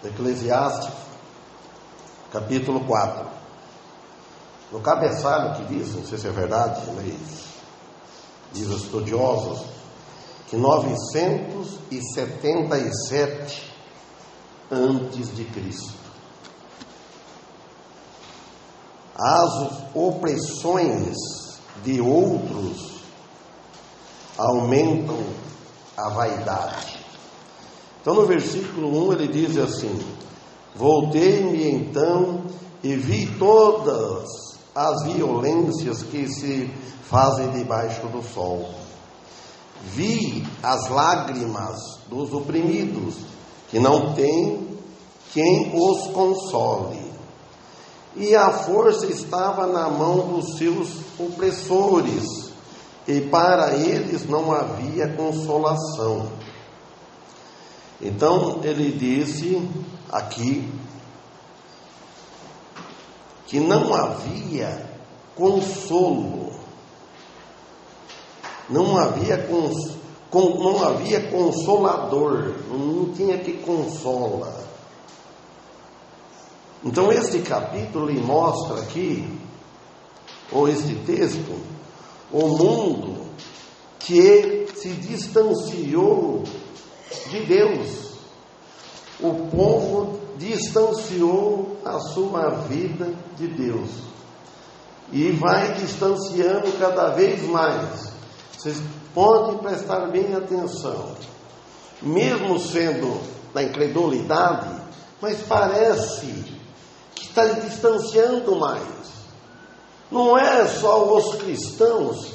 Eclesiastes, capítulo 4. No cabeçalho que diz, não sei se é verdade, mas diz os estudiosos, que 977 antes de Cristo, as opressões de outros aumentam a vaidade. Então no versículo 1 ele diz assim: voltei-me então e vi todas as violências que se fazem debaixo do sol. Vi as lágrimas dos oprimidos, que não tem quem os console. E a força estava na mão dos seus opressores, e para eles não havia consolação. Então ele disse aqui que não havia consolo, não havia consolador, não tinha que consola. Então este capítulo lhe mostra aqui, ou este texto, o mundo que se distanciou de Deus. O povo distanciou a sua vida de Deus e vai distanciando cada vez mais. Vocês podem prestar bem atenção, mesmo sendo da incredulidade, mas parece que está distanciando mais. Não é só os cristãos,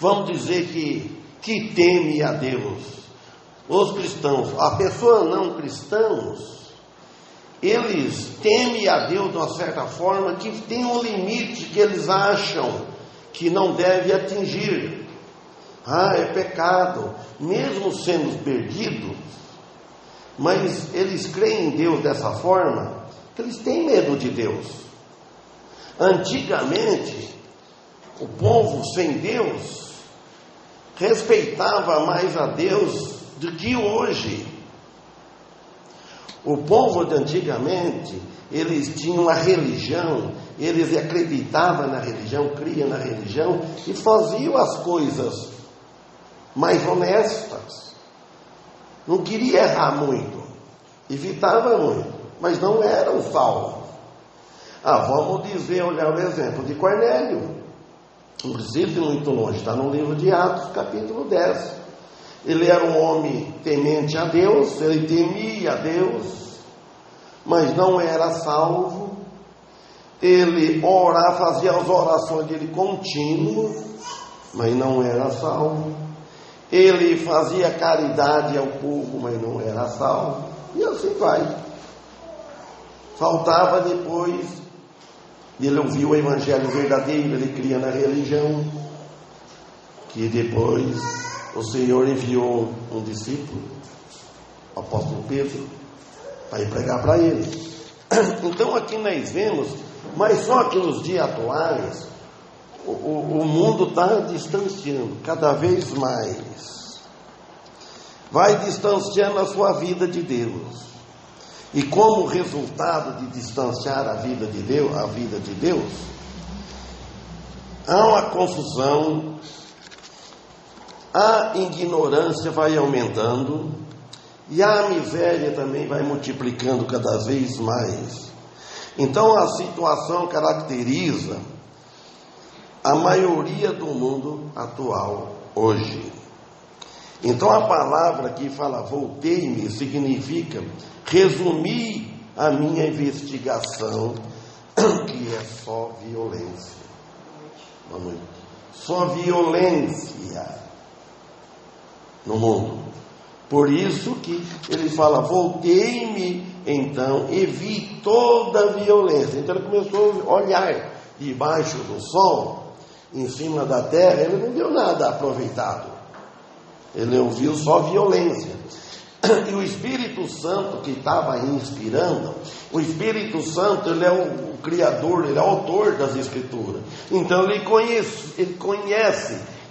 vamos dizer que teme a Deus. Os cristãos, a pessoa não cristãos, eles temem a Deus de uma certa forma, que tem um limite que eles acham que não deve atingir. É pecado, mesmo sendo perdidos, mas eles creem em Deus dessa forma, que eles têm medo de Deus. Antigamente, o povo sem Deus respeitava mais a Deus do que hoje. O povo de antigamente, eles tinham a religião, eles acreditavam na religião, criam na religião e faziam as coisas mais honestas. Não queria errar muito, evitava muito, mas não eram salvos. Vamos dizer, olhar o exemplo de Cornélio. Não precisa ir muito longe, está no livro de Atos, capítulo 10. Ele era um homem temente a Deus, ele temia a Deus, mas não era salvo. Ele fazia as orações dele contínuas, mas não era salvo. Ele fazia caridade ao povo, mas não era salvo. E assim vai. Faltava depois, ele ouviu o evangelho verdadeiro, ele cria na religião, que depois o Senhor enviou um discípulo, o apóstolo Pedro, para ir pregar para ele. Então aqui nós vemos, mas só que nos dias atuais, o mundo está distanciando cada vez mais, vai distanciando a sua vida de Deus. E como resultado de distanciar a vida de Deus, há uma confusão, a ignorância vai aumentando e a miséria também vai multiplicando cada vez mais. Então a situação caracteriza a maioria do mundo atual hoje. Então a palavra que fala voltei-me significa resumir a minha investigação, que é só violência. Boa noite. Só violência no mundo. Por isso que ele fala, voltei-me então e vi toda a violência. Então ele começou a olhar debaixo do sol, em cima da terra, ele não viu nada aproveitado. Ele ouviu só violência. E o Espírito Santo que estava inspirando, o Espírito Santo, ele é o Criador, ele é o autor das Escrituras. Então ele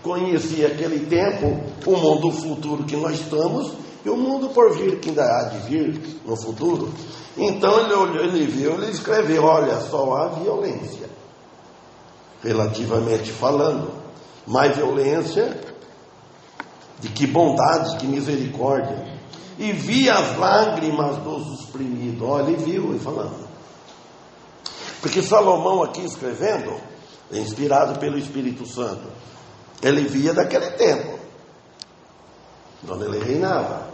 conhecia aquele tempo, o mundo futuro que nós estamos, e o mundo por vir, que ainda há de vir no futuro. Então ele olhou, ele viu, ele escreveu: olha, só há violência, relativamente falando, mais violência de que bondade, que misericórdia. E vi as lágrimas dos oprimidos. Olha, ele viu, ele falando. Porque Salomão aqui escrevendo, inspirado pelo Espírito Santo, ele via daquele tempo, onde ele reinava.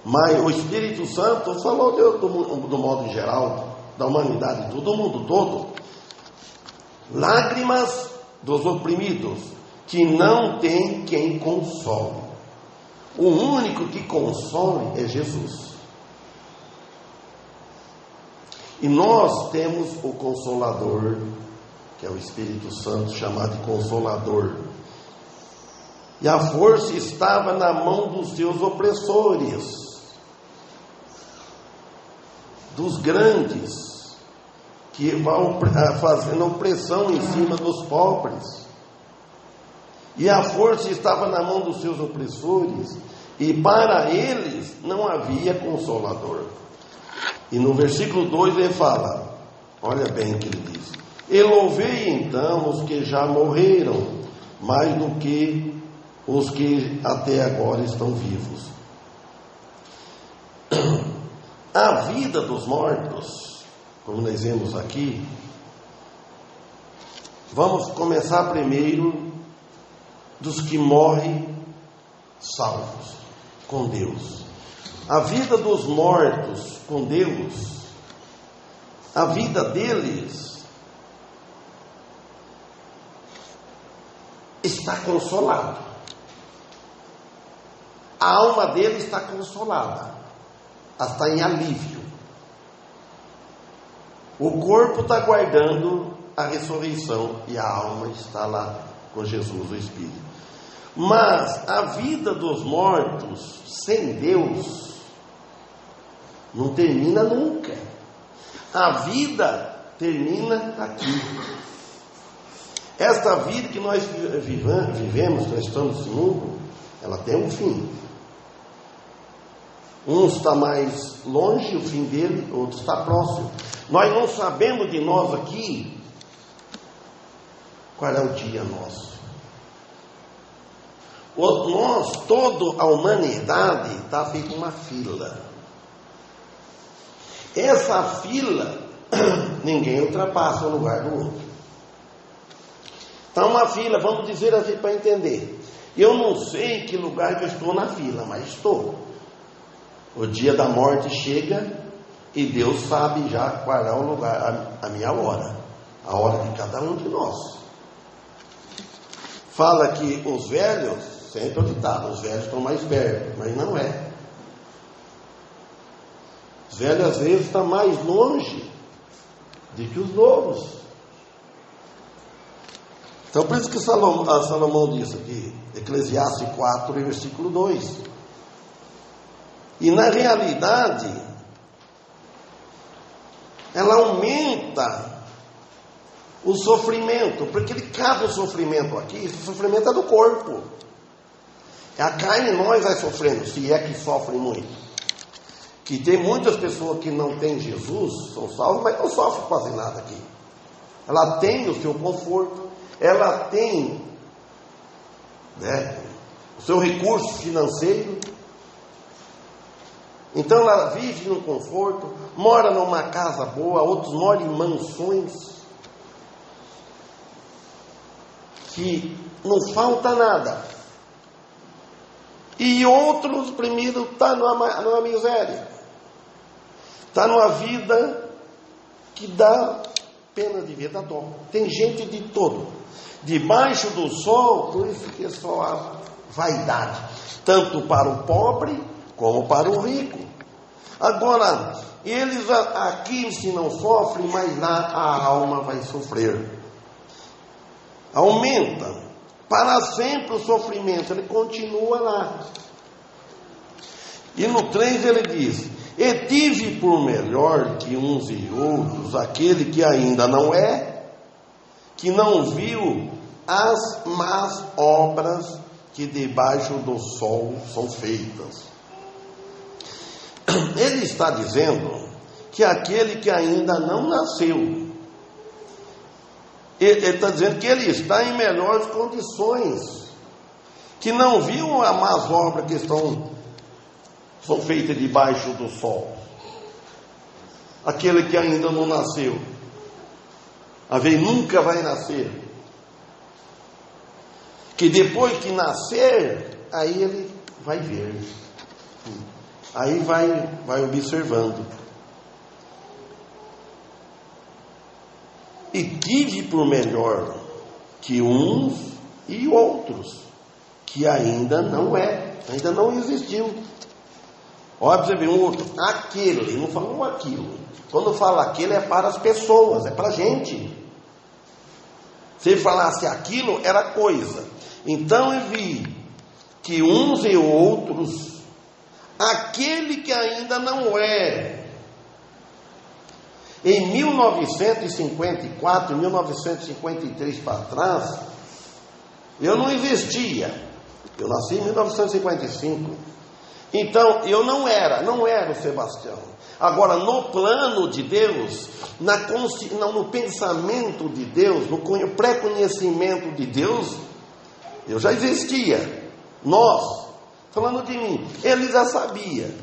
Mas o Espírito Santo falou do modo geral, da humanidade, do mundo todo. Lágrimas dos oprimidos, que não tem quem console. O único que console é Jesus. E nós temos o Consolador, que é o Espírito Santo, chamado de Consolador. E a força estava na mão dos seus opressores, dos grandes, que vão fazendo opressão em cima dos pobres. E a força estava na mão dos seus opressores, e para eles não havia consolador. E no versículo 2 ele fala, olha bem o que ele diz: e louvei então os que já morreram, mais do que os que até agora estão vivos. A vida dos mortos, como nós vemos aqui, vamos começar primeiro dos que morrem salvos com Deus. A vida dos mortos com Deus, a vida deles está consolada. A alma deles está consolada, ela está em alívio. O corpo está guardando a ressurreição e a alma está lá com Jesus, o Espírito. Mas a vida dos mortos sem Deus não termina nunca. A vida termina aqui. Esta vida que nós vivemos, nós estamos nesse mundo, ela tem um fim. Um está mais longe, o fim dele, outro está próximo. Nós não sabemos de nós aqui qual é o dia nosso. Nós, toda a humanidade está feita uma fila. Essa fila, ninguém ultrapassa um lugar do outro. Está uma fila, vamos dizer assim para entender. Eu não sei que lugar que eu estou na fila, mas estou. O dia da morte chega e Deus sabe já qual é o lugar, a minha hora, a hora de cada um de nós. Fala que os velhos, sempre ditado, os velhos estão mais perto, mas não é. Os velhos às vezes estão mais longe do que os novos. Então por isso que Salomão diz aqui, Eclesiastes 4, versículo 2. E na realidade, ela aumenta o sofrimento, porque ele cabe o sofrimento aqui, esse sofrimento é do corpo. A carne nós vai sofrendo, se é que sofre muito. Que tem muitas pessoas que não têm Jesus, são salvas, mas não sofrem quase nada aqui. Ela tem o seu conforto, ela tem, o seu recurso financeiro. Então ela vive no conforto, mora numa casa boa, outros moram em mansões, que não falta nada. E outros, primeiro, estão numa miséria, está numa vida que dá pena de ver, dá dó. Tem gente de todo, debaixo do sol, por isso que é só a vaidade, tanto para o pobre como para o rico. Agora, eles aqui se não sofrem, mas lá a alma vai sofrer. Aumenta para sempre o sofrimento, ele continua lá. E no 3 ele diz: e tive por melhor que uns e outros aquele que ainda não é, que não viu as más obras que debaixo do sol são feitas. Ele está dizendo que aquele que ainda não nasceu, ele está dizendo que ele está em melhores condições, que não viu as más obras que são feitas debaixo do sol. Aquele que ainda não nasceu, a ver, nunca vai nascer, que depois que nascer, aí ele vai ver, aí vai observando. E tive por melhor que uns e outros, que ainda não existiu. Olha para você ver, um outro, aquele, não falou aquilo. Quando fala aquele é para as pessoas, é para a gente. Se ele falasse aquilo, era coisa. Então eu vi que uns e outros, aquele que ainda não é. Em 1954, 1953 para trás, eu não existia. Eu nasci em 1955. Então, eu não era o Sebastião. Agora, no plano de Deus, no pensamento de Deus, no pré-conhecimento de Deus, eu já existia. Nós, falando de mim, ele já sabia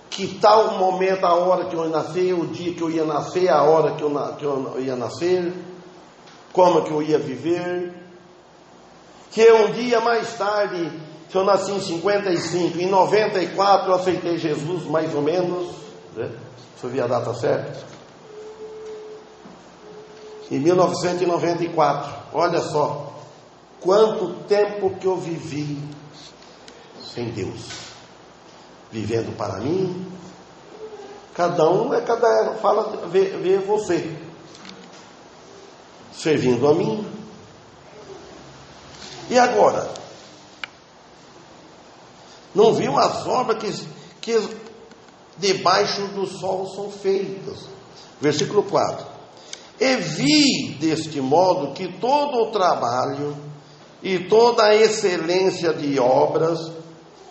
que tal momento, a hora que eu nasci, o dia que eu ia nascer, a hora que eu ia nascer, como que eu ia viver, que um dia mais tarde, se eu nasci em 55, em 94 eu aceitei Jesus, mais ou menos, né? Se eu vi a data certa, em 1994, olha só, quanto tempo que eu vivi sem Deus, vivendo para mim. Cada um vê você, servindo a mim. E agora, não viu as obras que debaixo do sol são feitas? Versículo 4: e vi deste modo que todo o trabalho e toda a excelência de obras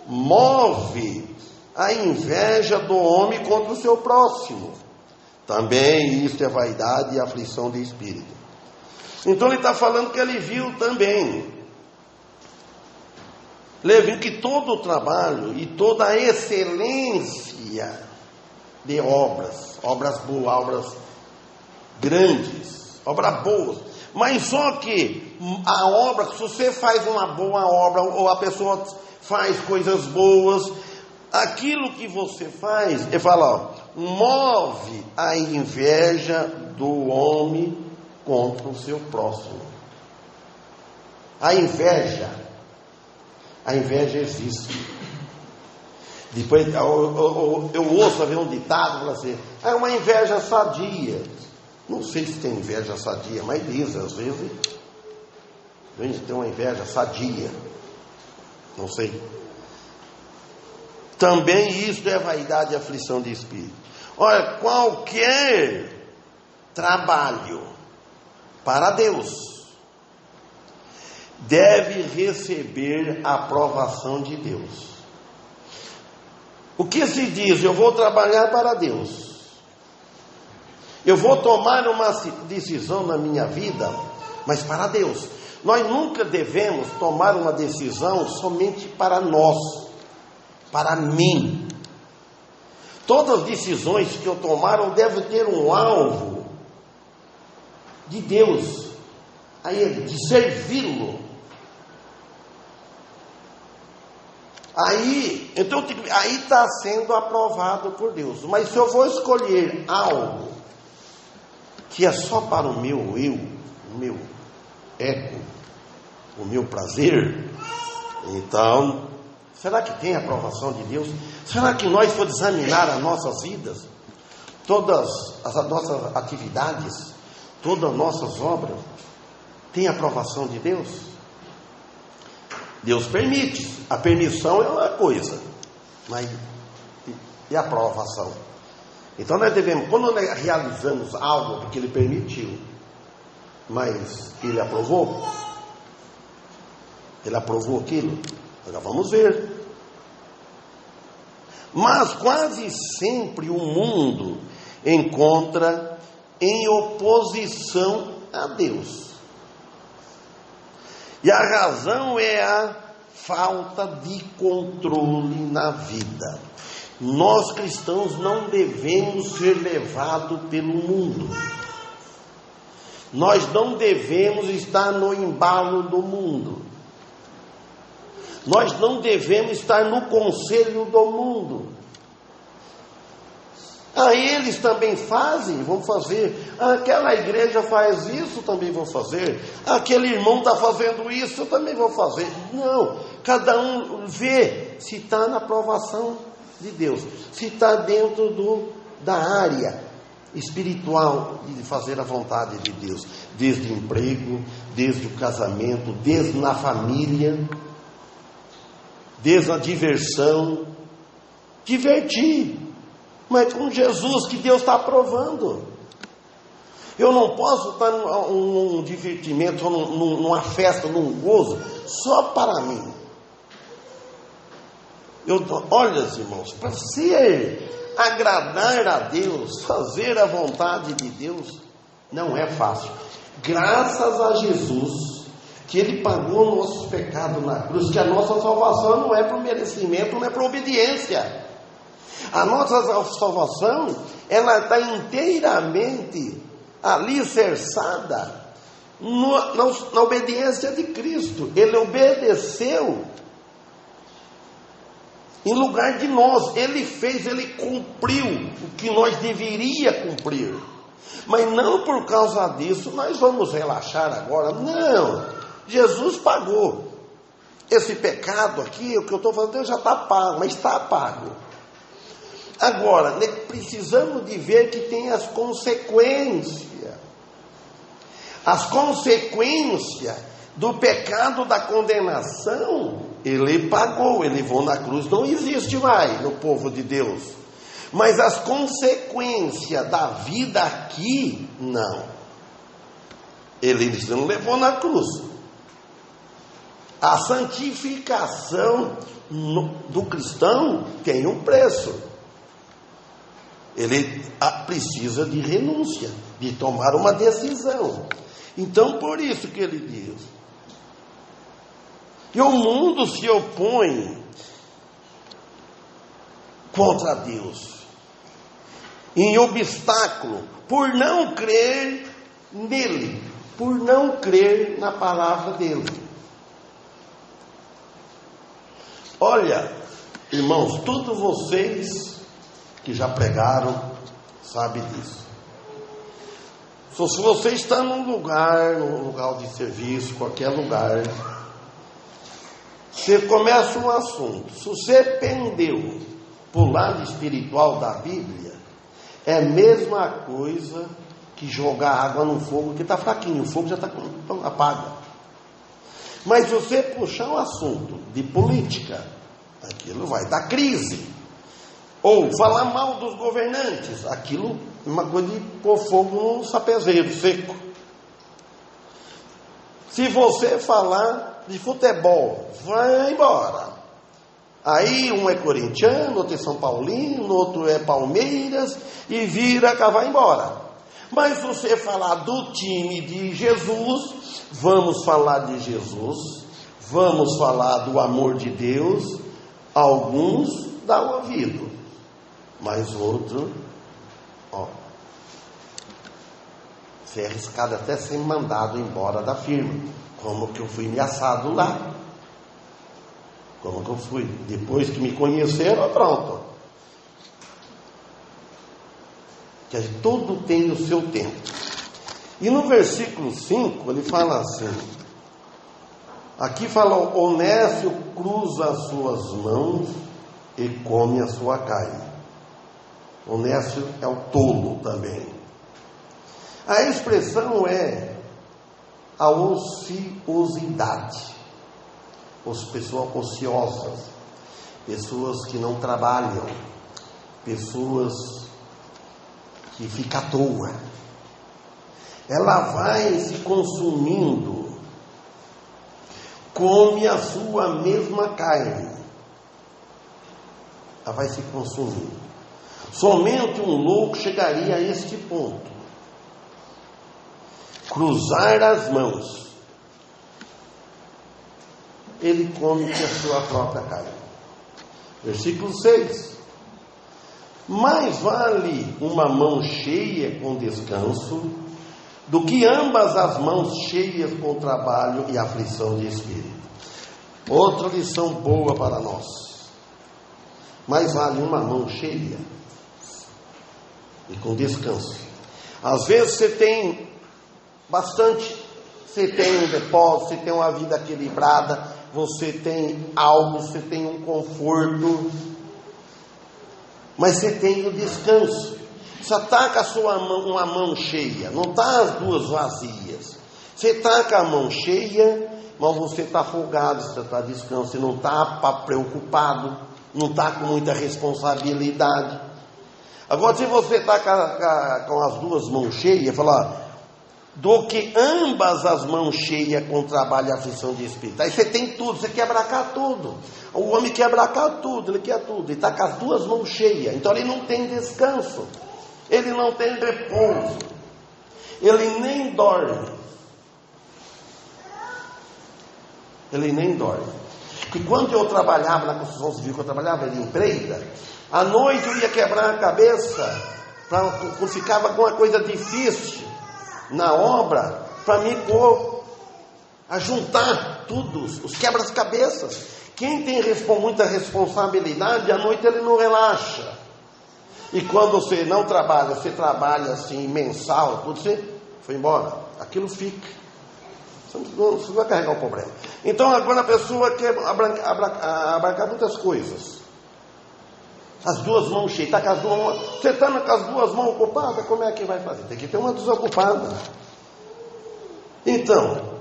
move a inveja do homem contra o seu próximo. Também isto é vaidade e aflição de espírito. Então ele está falando que ele viu também. Ele viu que todo o trabalho e toda a excelência de obras boas, obras grandes, obras boas. Mas só que a obra, se você faz uma boa obra, ou a pessoa faz coisas boas, aquilo que você faz, ele fala, move a inveja do homem contra o seu próximo. A inveja existe. Depois eu ouço haver um ditado, fala assim, é uma inveja sadia. Não sei se tem inveja sadia, mas diz, às vezes, a gente tem uma inveja sadia. Não sei. Também isso é vaidade e aflição de espírito. Olha, qualquer trabalho para Deus deve receber a aprovação de Deus. O que se diz? Eu vou trabalhar para Deus. Eu vou tomar uma decisão na minha vida, mas para Deus. Nós nunca devemos tomar uma decisão somente para nós, para mim. Todas as decisões que eu tomar devem ter um alvo de Deus, de servi-lo. Aí está sendo aprovado por Deus. Mas se eu vou escolher algo que é só para o meu eu, o meu ego, o meu prazer, então, será que tem aprovação de Deus? Será que nós for examinar as nossas vidas, todas as nossas atividades, todas as nossas obras, tem aprovação de Deus? Deus permite, a permissão é uma coisa, mas e a aprovação? Então nós devemos, quando nós realizamos algo porque Ele permitiu, mas Ele aprovou, Ele aprovou aquilo? Agora vamos ver. Mas quase sempre o mundo encontra em oposição a Deus. E a razão é a falta de controle na vida. Nós cristãos não devemos ser levados pelo mundo. Nós não devemos estar no embalo do mundo. Nós não devemos estar no conselho do mundo. Eles também fazem, vão fazer. Aquela igreja faz isso, também vou fazer. Aquele irmão está fazendo isso, eu também vou fazer. Não, cada um vê se está na aprovação de Deus, se está dentro da área espiritual de fazer a vontade de Deus, desde o emprego, desde o casamento, desde na família, desde a diversão. Divertir, mas com Jesus que Deus está aprovando. Eu não posso estar num divertimento, numa festa, num gozo, só para mim. Olha, irmãos, para ser agradar a Deus, fazer a vontade de Deus, não é fácil. Graças a Jesus, que Ele pagou nossos pecados na cruz, que a nossa salvação não é por merecimento, não é por obediência. A nossa salvação, ela está inteiramente alicerçada na obediência de Cristo. Ele obedeceu em lugar de nós. Ele fez, Ele cumpriu o que nós deveríamos cumprir. Mas não por causa disso nós vamos relaxar agora. Não, Jesus pagou. Esse pecado aqui, o que eu estou fazendo já está pago, mas está pago. Agora, precisamos de ver que tem as consequências. As consequências do pecado da condenação, Ele pagou, Ele levou na cruz, não existe mais no povo de Deus. Mas as consequências da vida aqui, não. Ele não levou na cruz. A santificação do cristão tem um preço. Ele precisa de renúncia, de tomar uma decisão. Então, por isso que ele diz. E o mundo se opõe contra Deus, em obstáculo, por não crer nele, por não crer na palavra dele. Olha, irmãos, todos vocês que já pregaram, sabe disso. Se você está num lugar de serviço, qualquer lugar, você começa um assunto, se você pendeu para o lado espiritual da Bíblia, é a mesma coisa que jogar água no fogo, que está fraquinho, o fogo já está apaga. Mas se você puxar um assunto de política, aquilo vai dar crise. Ou falar mal dos governantes, aquilo é uma coisa de pôr fogo no sapezeiro seco. Se você falar de futebol, vai embora. Aí um é corintiano, outro é São Paulino, outro é Palmeiras, e vira cá, vai embora. Mas se você falar do time de Jesus, vamos falar de Jesus, vamos falar do amor de Deus, alguns dão ouvido. Mas outro, você é arriscado até ser mandado embora da firma. Como que eu fui ameaçado lá? Como que eu fui? Depois que me conheceram, pronto. Que tudo tem o seu tempo. E no versículo 5, ele fala assim. Aqui fala, Onésio cruza as suas mãos e come a sua carne. Onésio é o tolo também. A expressão é a ociosidade. As pessoas ociosas, pessoas que não trabalham, pessoas que ficam à toa. Ela vai se consumindo. come a sua mesma carne, ela vai se consumindo. Somente um louco chegaria a este ponto: cruzar as mãos, ele come a sua própria carne. Versículo 6: mais vale uma mão cheia com descanso do que ambas as mãos cheias com trabalho e aflição de espírito. Outra lição boa para nós: mais vale uma mão cheia e com descanso. Às vezes você tem bastante, você tem um depósito, você tem uma vida equilibrada, você tem algo, você tem um conforto, mas você tem o descanso. Você está com a sua mão, uma mão cheia, não está as duas vazias. Você está com a mão cheia, mas você está folgado, você está descanso, você não está preocupado, não está com muita responsabilidade. Agora, se você está com as duas mãos cheias, fala, do que ambas as mãos cheias com trabalho e aflição de espírito. Aí você tem tudo, você quer abracar tudo. O homem quer abracar tudo, ele quer tudo. Ele está com as duas mãos cheias, então ele não tem descanso, ele não tem repouso, ele nem dorme. Ele nem dorme. Porque quando eu trabalhava na construção civil, que eu trabalhava em empreita, à noite eu ia quebrar a cabeça, quando ficava com uma coisa difícil na obra, para me pôr a juntar tudo, os quebra-cabeças. Quem tem muita responsabilidade, à noite ele não relaxa. E quando você não trabalha, você trabalha assim, mensal, tudo, você foi embora, aquilo fica. Você vai carregar o problema. Então agora a pessoa quer abarcar muitas coisas. As duas mãos cheias, tá com as duas mãos, você está com as duas mãos ocupadas, como é que vai fazer? Tem que ter uma desocupada. Então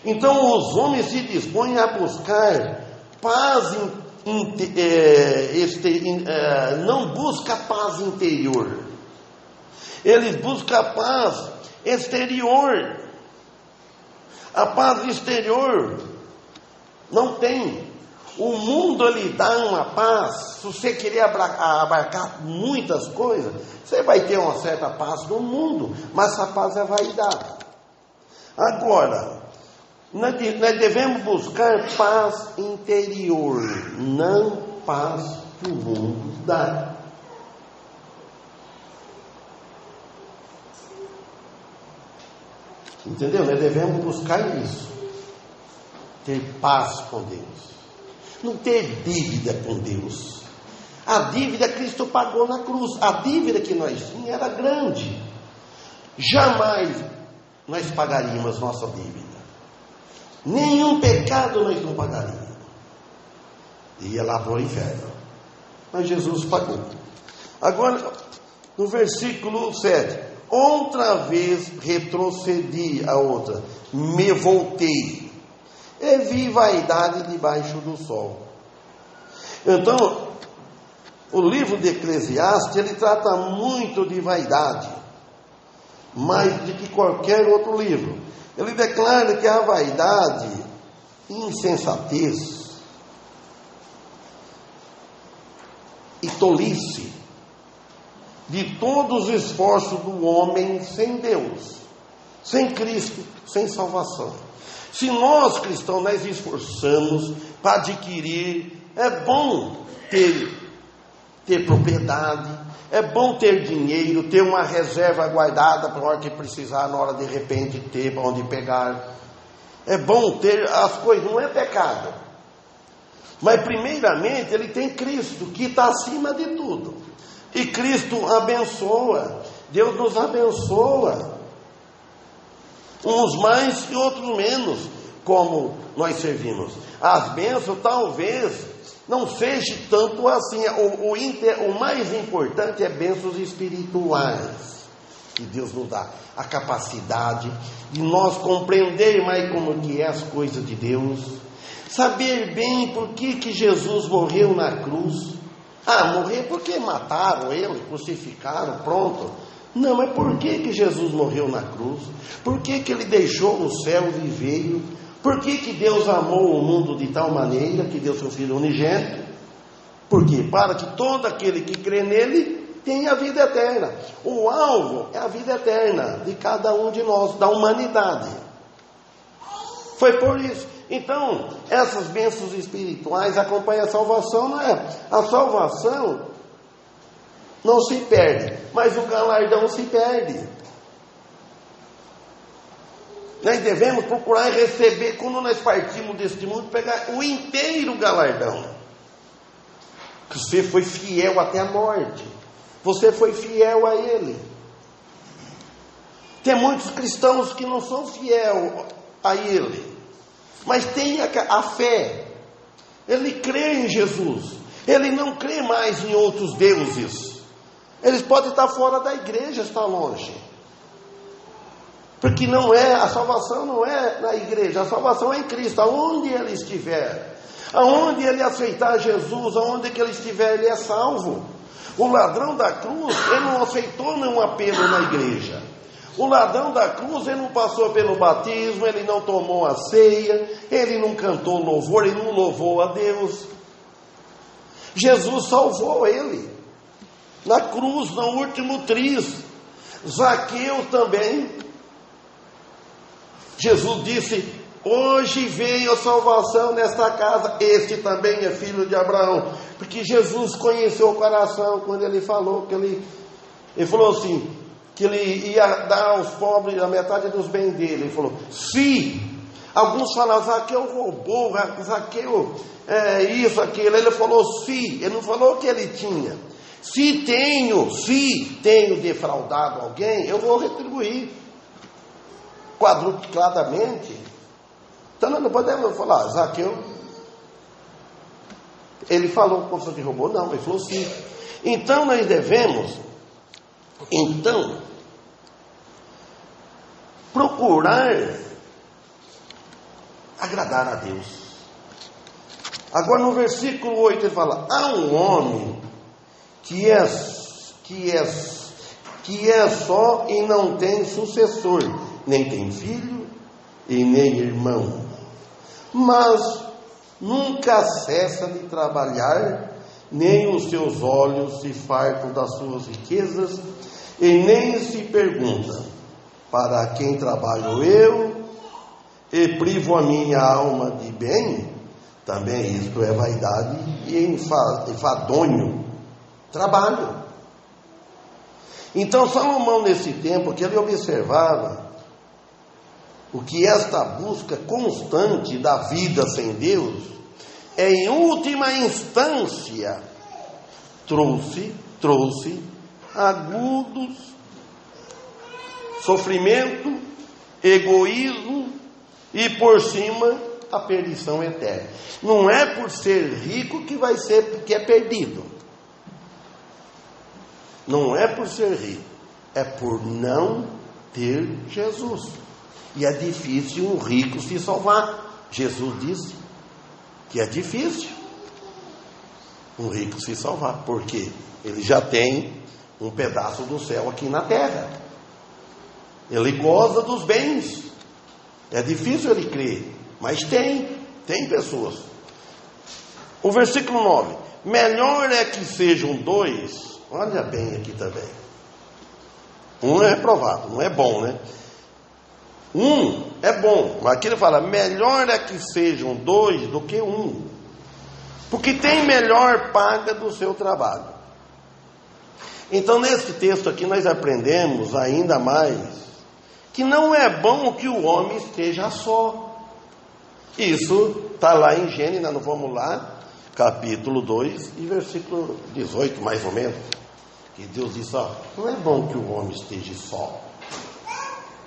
os homens se dispõem a buscar paz, não busca paz interior, eles buscam a paz exterior. A paz exterior não tem. O mundo lhe dá uma paz. Se você querer abarcar muitas coisas, você vai ter uma certa paz no mundo, mas essa paz é vaidade. Agora, nós devemos buscar paz interior, não paz que o mundo dá. Entendeu? Nós devemos buscar isso. Ter paz com Deus. Não ter dívida com Deus. A dívida Cristo pagou na cruz. A dívida que nós tínhamos era grande. Jamais nós pagaríamos nossa dívida. Nenhum pecado nós não pagaríamos. Ia lá para o inferno. Mas Jesus pagou. Agora, no versículo 7. Outra vez retrocedi a outra, me voltei, e vi vaidade debaixo do sol. Então, o livro de Eclesiastes, ele trata muito de vaidade, mais do que qualquer outro livro. Ele declara que a vaidade, insensatez e tolice de todos os esforços do homem sem Deus, sem Cristo, sem salvação. Se nós cristãos nós esforçamos para adquirir, é bom ter propriedade, é bom ter dinheiro, ter uma reserva guardada para a hora que precisar, na hora de repente ter onde pegar. É bom ter as coisas, não é pecado. Mas primeiramente ele tem Cristo, que está acima de tudo. E Cristo abençoa, Deus nos abençoa, uns mais e outros menos, como nós servimos. As bênçãos talvez não seja tanto assim, o mais importante é bênçãos espirituais, que Deus nos dá, a capacidade de nós compreender mais como que é as coisas de Deus, saber bem por que Jesus morreu na cruz. Morrer porque mataram ele, crucificaram, pronto. Não, mas por que Jesus morreu na cruz? Por que ele deixou o céu e veio? Por que Deus amou o mundo de tal maneira que deu seu Filho unigênito? Por quê? Para que todo aquele que crê nele tenha a vida eterna. O alvo é a vida eterna de cada um de nós, da humanidade. Foi por isso. Então, essas bênçãos espirituais acompanham a salvação, não é? A salvação não se perde, mas o galardão se perde. Nós devemos procurar receber, quando nós partimos deste mundo, pegar o inteiro galardão. Que você foi fiel até a morte. Você foi fiel a Ele. Tem muitos cristãos que não são fiéis a Ele, mas tem a fé. Ele crê em Jesus. Ele não crê mais em outros deuses. Eles podem estar fora da igreja, estar longe. Porque não é, a salvação não é na igreja, a salvação é em Cristo, aonde ele estiver. Aonde ele aceitar Jesus, aonde que ele estiver, ele é salvo. O ladrão da cruz, ele não aceitou nenhum apelo na igreja. O ladrão da cruz, ele não passou pelo batismo, ele não tomou a ceia, ele não cantou louvor, ele não louvou a Deus. Jesus salvou ele na cruz, no último triz. Zaqueu também. Jesus disse: hoje veio a salvação nesta casa, este também é filho de Abraão. Porque Jesus conheceu o coração quando ele falou que ele falou assim, que ele ia dar aos pobres a metade dos bens dele. Ele falou: se alguns falam, Zaqueu roubou, Zaqueu isso, aquilo. Ele falou se, ele não falou que ele tinha. Se tenho defraudado alguém, eu vou retribuir quadrupladamente. Então nós não podemos falar, Zaqueu, ele falou como se roubou, não, ele falou sim. Então nós devemos, procurar agradar a Deus. Agora no versículo 8 ele fala: há um homem que é só e não tem sucessor, nem tem filho e nem irmão, mas nunca cessa de trabalhar, nem os seus olhos se fartam das suas riquezas, e nem se pergunta: para quem trabalho eu e privo a minha alma de bem? Também isto é vaidade e enfadonho trabalho. Então Salomão, nesse tempo que ele observava o que esta busca constante da vida sem Deus, em última instância trouxe agudos sofrimento, egoísmo e por cima a perdição eterna. Não é por ser rico que vai ser que é perdido. Não é por ser rico, é por não ter Jesus. E é difícil um rico se salvar. Jesus disse que é difícil um rico se salvar, porque ele já tem um pedaço do céu aqui na terra. Ele goza dos bens. É difícil ele crer, mas tem pessoas. O versículo 9: melhor é que sejam dois. Olha bem aqui também. Um é reprovado, não é bom, né? Um é bom, mas aqui ele fala: melhor é que sejam dois do que um, porque tem melhor paga do seu trabalho. Então nesse texto aqui nós aprendemos ainda mais que não é bom que o homem esteja só. Isso está lá em Gênesis, nós não vamos lá, capítulo 2 e versículo 18, mais ou menos, que Deus diz: ó, não é bom que o homem esteja só.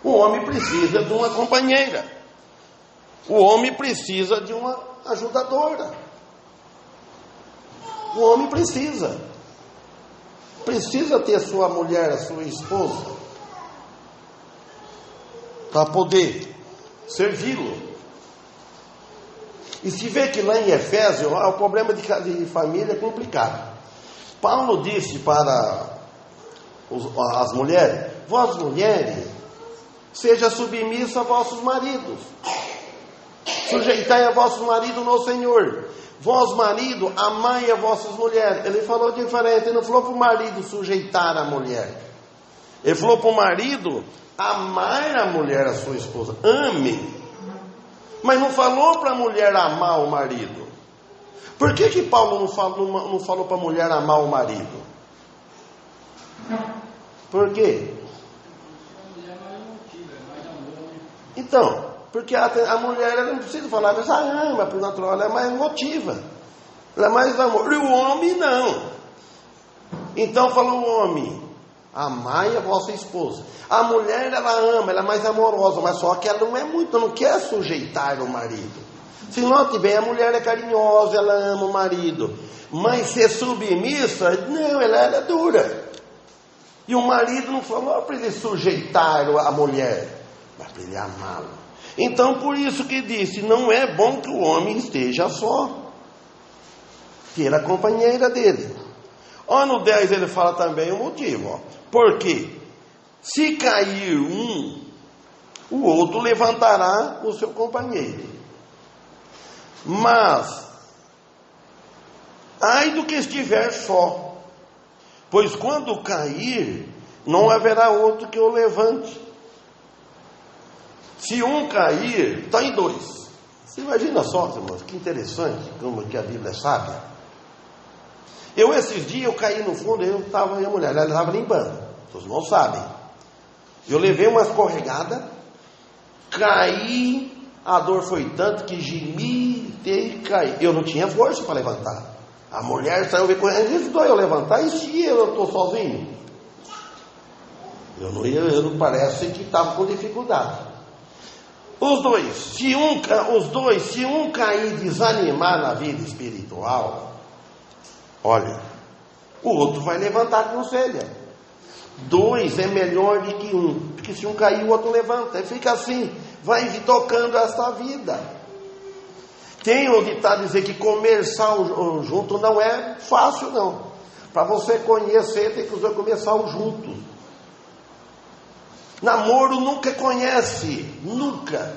O homem precisa de uma companheira. O homem precisa de uma ajudadora. O homem precisa ter a sua mulher, a sua esposa, para poder servi-lo. E se vê que lá em Efésios, o problema de família é complicado. Paulo disse para as mulheres: vós mulheres, seja submissa a vossos maridos. Sujeitai a vosso marido no Senhor. Vós, marido, amai a vossas mulheres. Ele falou diferente, ele não falou para o marido sujeitar a mulher. Ele falou para o marido amar a mulher, a sua esposa. Ame. Mas não falou para a mulher amar o marido. Por que Paulo não falou para a mulher amar o marido? Por quê? Então, porque a mulher, ela não precisa falar, mas ela ama por natural, ela é mais emotiva, ela é mais amor. E o homem não. Então falou o homem: amai a vossa esposa. A mulher, ela ama, ela é mais amorosa, mas só que ela não é muito, não quer sujeitar o marido. Se note bem, a mulher é carinhosa, ela ama o marido, mas ser submissa, não, ela é dura. E o marido não falou para ele sujeitar a mulher, mas para ele amá-la. Então, por isso que disse, não é bom que o homem esteja só, ter a companheira dele. Ó, no 10 ele fala também o motivo, ó. Porque se cair um, o outro levantará o seu companheiro. Mas ai do que estiver só, pois quando cair, não haverá outro que o levante. Se um cair, está em dois. Você imagina só, irmãos, que interessante como que a Bíblia é sábia. Esses dias, eu caí no fundo, eu estava e a mulher, ela estava limpando. Os irmãos sabem. Eu levei uma escorregada, caí, a dor foi tanto que gemi e caí. Eu não tinha força para levantar. A mulher saiu correndo, isso dói eu levantar, e se eu estou sozinho? Eu não parece que estava com dificuldade. Os dois, se um cair e desanimar na vida espiritual, olha, o outro vai levantar a conselha. 2 é melhor do que 1, porque se um cair, o outro levanta. E fica assim, vai tocando essa vida. Tem o ditado dizer que comer sal junto não é fácil, não. Para você conhecer, tem que comer sal junto. Namoro nunca conhece, nunca.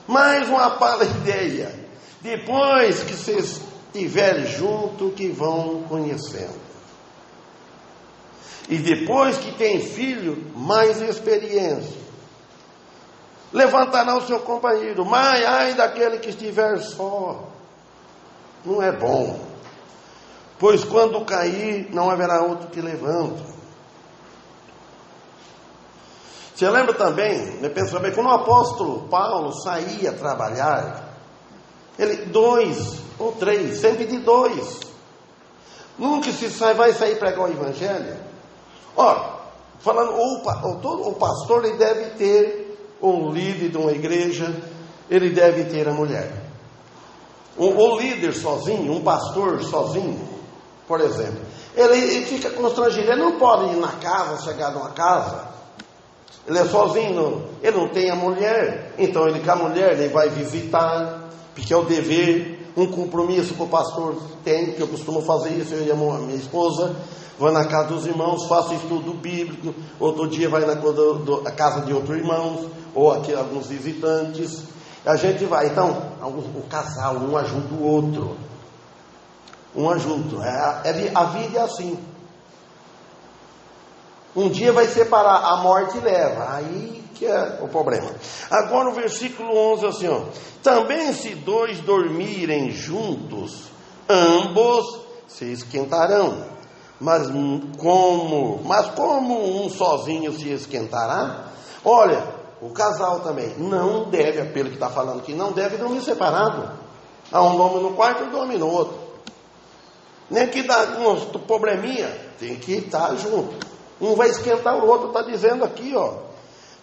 Mais uma ideia. Depois que vocês estiverem juntos, que vão conhecendo. E depois que tem filho, mais experiência. Levantará o seu companheiro, mas ai daquele que estiver só. Não é bom. Pois quando cair, não haverá outro que levante. Você lembra também, pensa bem, quando o apóstolo Paulo saía trabalhar, ele 2 ou 3, sempre de 2. Nunca vai sair pregar o evangelho. Ora, falando, o pastor ele deve ter um líder de uma igreja, ele deve ter a mulher. O líder sozinho, um pastor sozinho, por exemplo, ele fica constrangido, ele não pode ir na casa, chegar numa casa. Ele é sozinho, ele não tem a mulher, então ele com a mulher ele vai visitar, porque é o dever, um compromisso que o pastor tem, que eu costumo fazer isso, eu e a minha esposa, vou na casa dos irmãos, faço estudo bíblico, outro dia vai na casa de outros irmãos, ou aqui alguns visitantes, a gente vai, então, o casal, um ajuda o outro, a vida é assim. Um dia vai separar, a morte leva, aí que é o problema. Agora o versículo 11 assim, ó. Também se 2 dormirem juntos, ambos se esquentarão. Mas como um sozinho se esquentará? Olha, o casal também não deve, pelo que está falando aqui, não deve dormir separado. Um dorme no quarto e dorme no outro. Nem que dá um probleminha, tem que estar junto. Um vai esquentar o outro, está dizendo aqui, ó.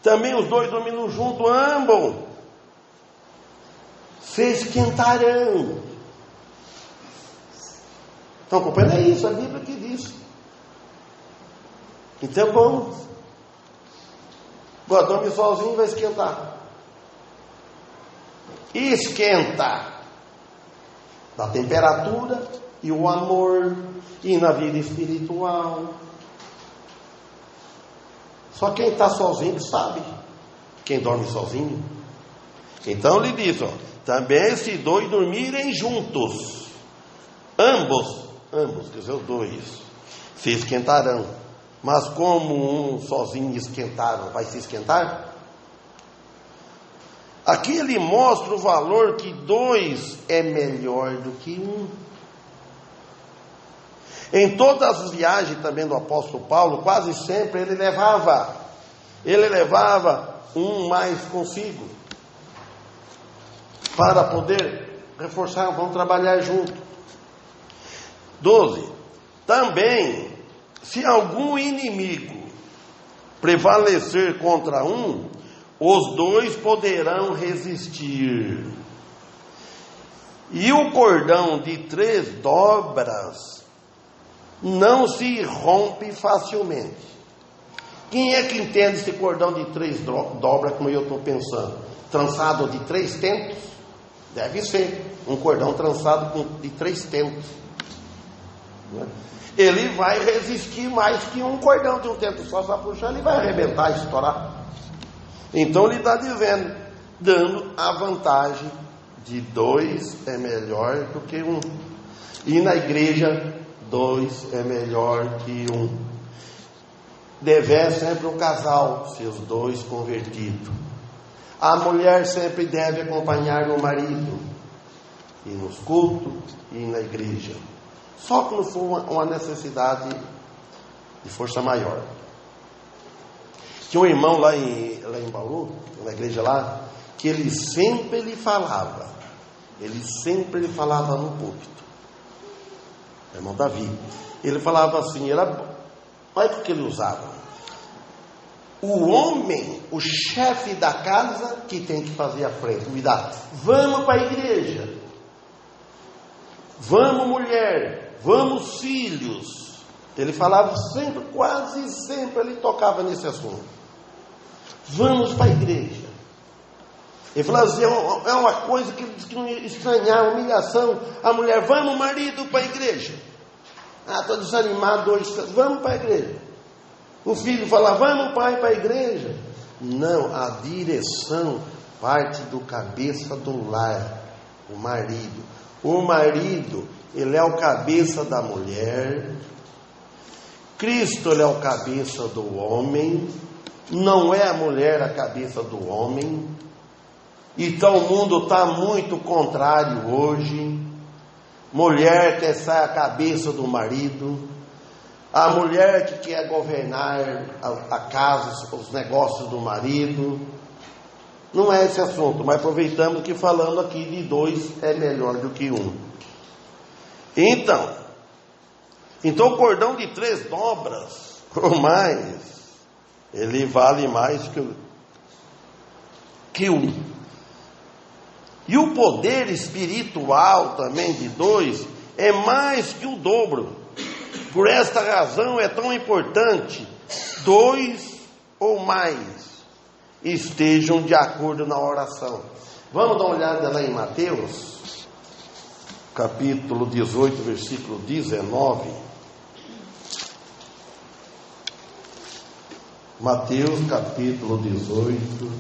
Também os 2 dormindo junto, ambos se esquentarão. Então, compreende? É isso, a Bíblia que diz. Então, bom. Agora, dorme sozinho, vai esquentar. Esquenta da temperatura e o amor e na vida espiritual. Só quem está sozinho sabe, quem dorme sozinho. Então ele diz, ó, também se dois dormirem juntos, ambos, quer dizer, os dois, se esquentarão. Mas como um sozinho esquentaram, vai se esquentar? Aqui ele mostra o valor que dois é melhor do que um. Em todas as viagens também do apóstolo Paulo, quase sempre ele levava um mais consigo, para poder reforçar, vamos trabalhar junto. 12. Também, se algum inimigo prevalecer contra um, os dois poderão resistir. E o cordão de 3 dobras não se rompe facilmente. Quem é que entende esse cordão de 3 dobras, como eu estou pensando? Trançado de 3 tentos? Deve ser um cordão trançado de 3 tentos. Ele vai resistir mais que um cordão de um tento só puxar, ele vai arrebentar, estourar. Então ele está dizendo, dando a vantagem de 2 é melhor do que 1. E na igreja, 2 é melhor que 1. Deve sempre o casal, se os 2 convertidos. A mulher sempre deve acompanhar o marido, e nos cultos e na igreja. Só quando for uma necessidade de força maior. Tinha um irmão lá em Bauru, na igreja lá, que ele sempre falava no púlpito. Irmão Davi. Ele falava assim, olha o que ele usava. O homem, o chefe da casa, que tem que fazer a frente, cuidar. Vamos para a igreja. Vamos, mulher. Vamos, filhos. Ele falava sempre, quase sempre ele tocava nesse assunto. Vamos para a igreja. Ele falava assim, é uma coisa que não estranhar, humilhação. A mulher, vamos, marido, para a igreja. Estou desanimado hoje. Vamos para a igreja. O filho fala, vamos, pai, para a igreja. Não, a direção parte do cabeça do lar, o marido. O marido, ele é o cabeça da mulher. Cristo, ele é o cabeça do homem. Não é a mulher a cabeça do homem. Então o mundo está muito contrário hoje. Mulher quer ser a cabeça do marido. A mulher que quer governar a casa, os negócios do marido. Não é esse assunto, mas aproveitamos que falando aqui de 2 é melhor do que 1. Então o cordão de 3 dobras ou mais, ele vale mais que 1. E o poder espiritual também de 2 é mais que o dobro. Por esta razão é tão importante 2 ou mais estejam de acordo na oração. Vamos dar uma olhada lá em Mateus, capítulo 18, versículo 19. Mateus, capítulo 18.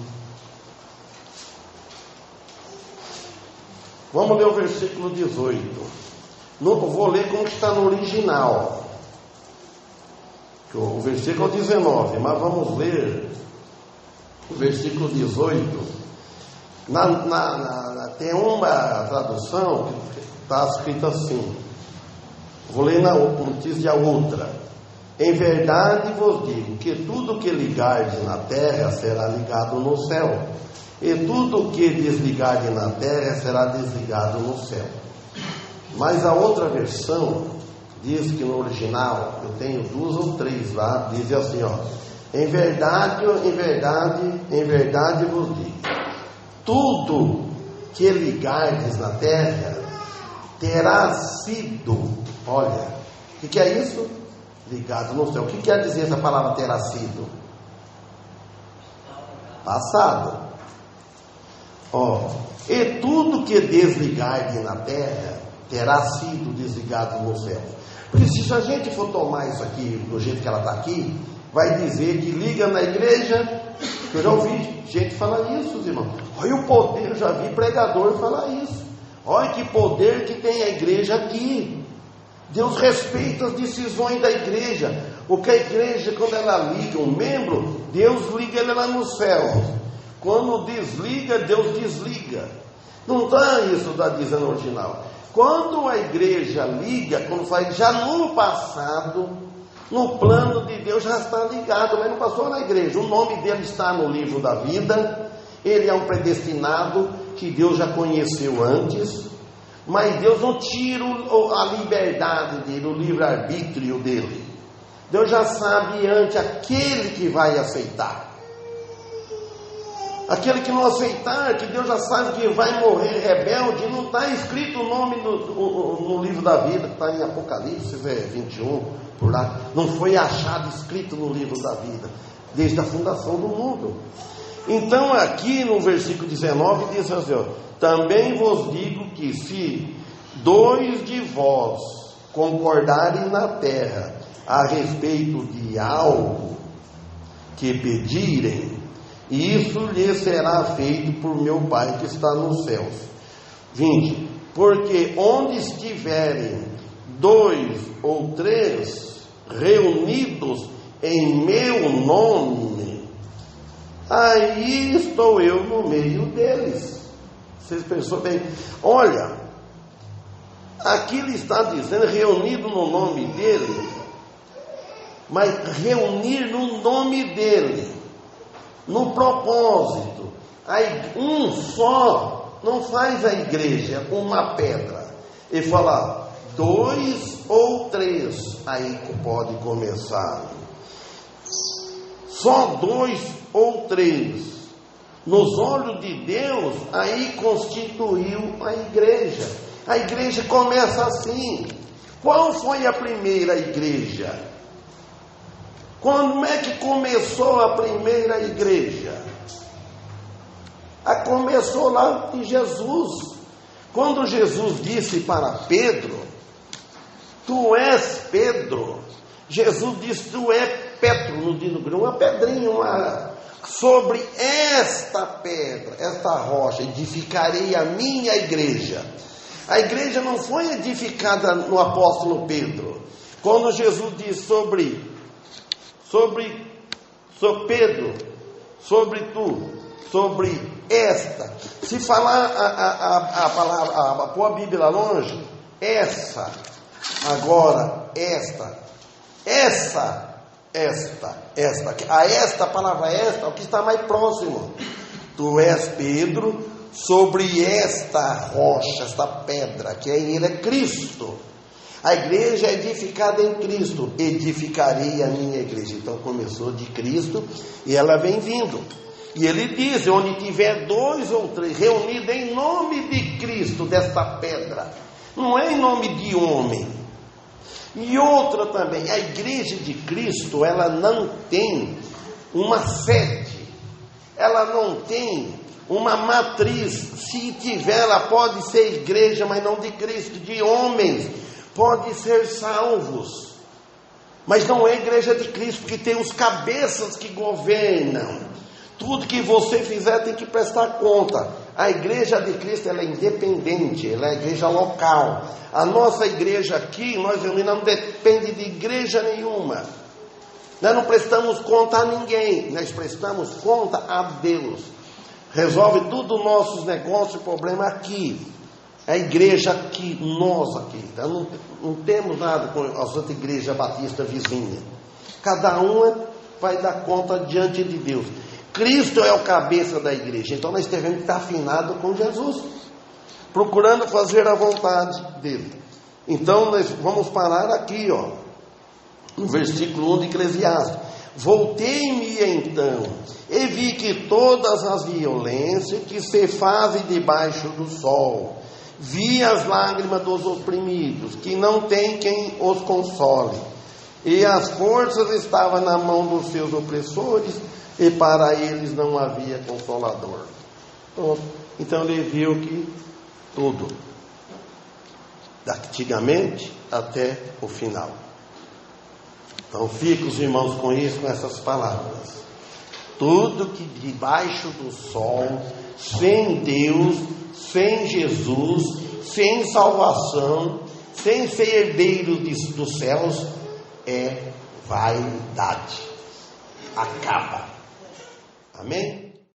Vamos ler o versículo 18. Vou ler como está no original. O versículo 19, mas vamos ler o versículo 18. Tem uma tradução que está escrita assim. Vou ler como diz a outra. Em verdade vos digo que tudo que ligardes na terra será ligado no céu, e tudo que desligardes na terra será desligado no céu. Mas a outra versão diz que no original, eu tenho 2 ou 3 lá, diz assim, em verdade vos digo, tudo que ligardes na terra terá sido, olha, o que é isso? Ligado no céu. O que quer dizer essa palavra terá sido? Passado. E tudo que desligardes na terra terá sido desligado no céu. Porque se a gente for tomar isso aqui do jeito que ela está aqui, vai dizer que liga na igreja, Eu já ouvi gente falar isso, irmão. Olha o poder, eu já vi pregador falar isso. Olha que poder que tem a igreja aqui. Deus respeita as decisões da igreja. Porque a igreja, quando ela liga um membro, Deus liga ele lá no céu. Quando desliga, Deus desliga. Não está isso, está dizendo no original. Quando a igreja liga, quando faz, já no passado, no plano de Deus já está ligado, mas não passou na igreja. O nome dele está no livro da vida. Ele é um predestinado que Deus já conheceu antes. Mas Deus não tira a liberdade dele, o livre-arbítrio dele. Deus já sabe antes aquele que vai aceitar. Aquele que não aceitar, que Deus já sabe que vai morrer rebelde, não está escrito o nome no livro da vida, está em Apocalipse 21, por lá. Não foi achado escrito no livro da vida, desde a fundação do mundo. Então aqui no versículo 19 diz assim, ó, também vos digo que se 2 de vós concordarem na terra a respeito de algo que pedirem, isso lhe será feito por meu Pai que está nos céus. 20. Porque onde estiverem 2 ou 3 reunidos em meu nome, aí estou eu no meio deles. Vocês pensou bem? Olha, aqui ele está dizendo reunido no nome dele, mas reunir no nome dele, no propósito. Aí um só não faz a igreja uma pedra. Ele fala 2 ou 3, aí pode começar. Só 2 ou 3. Nos olhos de Deus, aí constituiu a igreja. A igreja começa assim. Qual foi a primeira igreja? Como é que começou a primeira igreja? Começou lá em Jesus. Quando Jesus disse para Pedro, tu és Pedro. Jesus disse, tu és Petro, no grego, uma pedrinha, sobre esta pedra, esta rocha, edificarei a minha igreja. A igreja não foi edificada no apóstolo Pedro. Quando Jesus diz sobre Pedro, sobre tu, sobre esta, se falar a palavra, pôr a Bíblia longe, essa, agora, esta, a palavra esta, o que está mais próximo. Tu és Pedro, sobre esta rocha, esta pedra, que em ele é Cristo. A igreja é edificada em Cristo. Edificarei a minha igreja. Então começou de Cristo e ela vem vindo. E ele diz, onde tiver 2 ou 3 reunidos em nome de Cristo, desta pedra, não é em nome de homem. E outra também, a igreja de Cristo, ela não tem uma sede, ela não tem uma matriz. Se tiver, ela pode ser igreja, mas não de Cristo, de homens, pode ser salvos, mas não é igreja de Cristo, porque tem os cabeças que governam. Tudo que você fizer tem que prestar conta. A igreja de Cristo, ela é independente, ela é igreja local. A nossa igreja aqui, nós não depende de igreja nenhuma. Nós não prestamos conta a ninguém, nós prestamos conta a Deus. Resolve tudo os nossos negócios e problemas aqui. A igreja aqui, nós aqui. Então não temos nada com a Santa Igreja Batista vizinha. Cada uma vai dar conta diante de Deus. Cristo é o cabeça da igreja. Então nós devemos estar afinados com Jesus, procurando fazer a vontade dele. Então nós vamos parar aqui, ó, no versículo 1 de Eclesiastes. Voltei-me então e vi que todas as violências que se fazem debaixo do sol, vi as lágrimas dos oprimidos, que não tem quem os console, e as forças estavam na mão dos seus opressores, e para eles não havia consolador. Então ele viu que tudo, antigamente até o final. Então fiquem os irmãos com isso, com essas palavras. Tudo que debaixo do sol, sem Deus, sem Jesus, sem salvação, sem ser herdeiro dos céus, é vaidade. Acaba. Amém?